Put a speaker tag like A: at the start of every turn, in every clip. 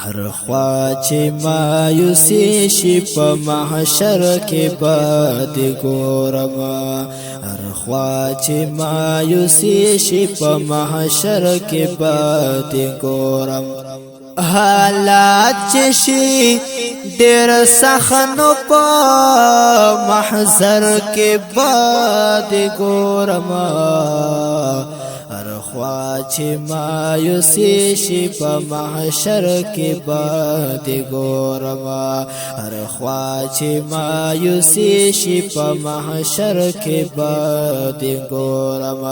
A: هر خوا چې مایوسی شي په محشر کې باد ګورم هر خوا چې مایوسی شي په محشر کې باد ګورم حالات چې شي ډېر سخنو په محشر کې باد ګورم هر خوا چې مایوسی شي په محشر کې باد ګورم هر خوا چې مایوسی شي په محشر کې باد ګورم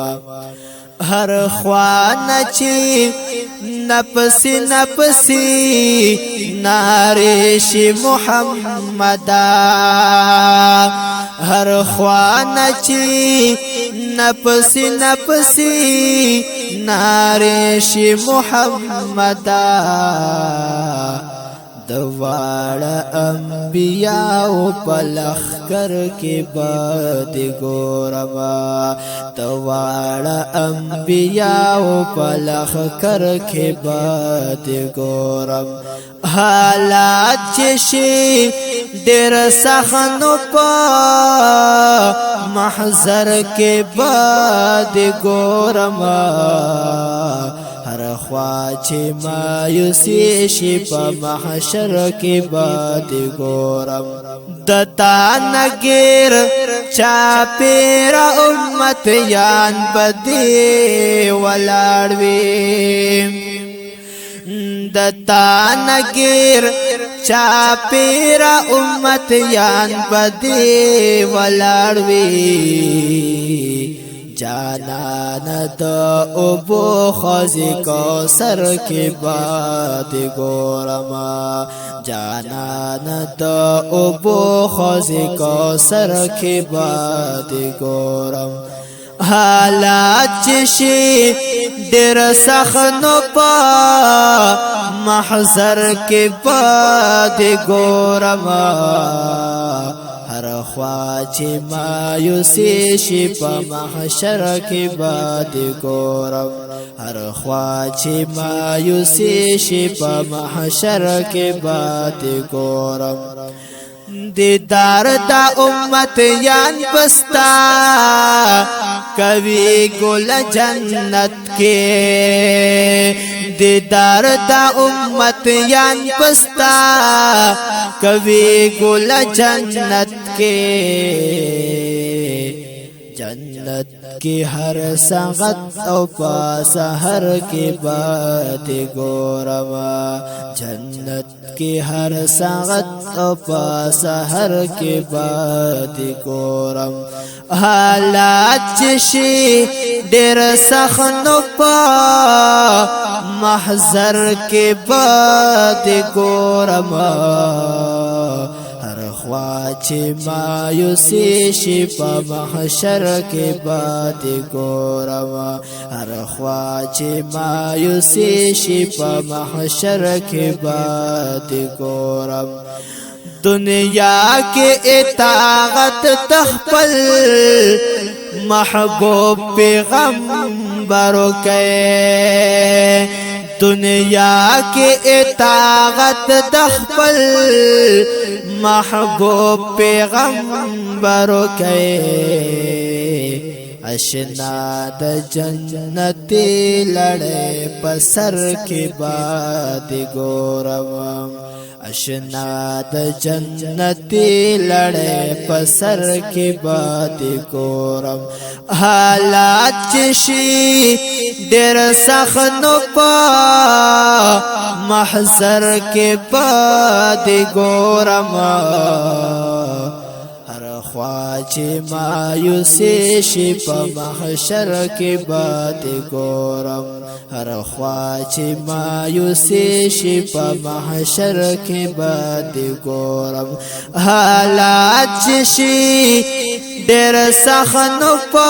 A: هر خوا نچی نفسی نفسی ناریشی محمدا هر خوا نچی نفسی نفسی ناریشی محمدا دواړه انبیاء په لخر کې باد ګورم دواړه انبیاء په لخر کې باد ګورم حالات چې شي ډېر سخنو په محشر کې باد ګورم هر خوا چې مایوسی شي په محشر کې باد ګورم دتا نګیر چا پیر امت یان بدی ولاړوي دتا نګیر چا پیر امت یان بدی ولاړوي جانان د اوبو خوځي کوثر کې باد ګورم جانان د اوبو خوځي کوثر کې باد ګورم حالات چې شي ډېر سخنو په محشر کې باد ګورم هر خوا چې مایوسی شي په محشر کې باد ګورم هر خوا چې مایوسی شي په محشر کې باد ګورم دیدار دا امت یان پستا کوي ګل جنت کې دیدار دا امت یان پستا کوي ګل جنت کې جنت کی ہر ساغت او پاسہر کی بات گورم جنت کی ہر ساغت او پاسہر کی بات گورم حالات چشی ډېر سخنو په محشر کې باد ګورم خوا چې مایوسی شي په محشر کې باد ګورم هر خوا چې مایوسی شي په محشر کې باد ګورم دنیا کې اطاعت تخپل محبوب پیغمبر کې دنیا کې اطاعت تخپل محبوب پیغمبر کې اشنا د جنت لړې په سر کې باد ګورم اشنا د جنت لړې په سر کې باد ګورم حالات چې شي ډېر سخنو په محشر کې باد ګورم هر خوا چې مایوسی شي په محشر کې باد ګورم هر خوا چې مایوسی شي په محشر کې باد ګورم حالات چې شي ډېر سخنو په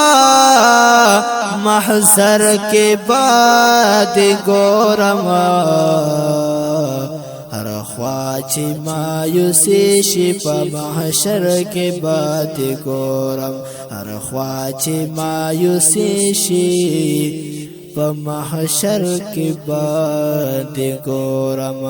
A: محشر کې باد ګورم هر خوا چې مایوسی شي په محشر کې باد ګورم هر خوا چې مایوسی شي په محشر کې باد ګورم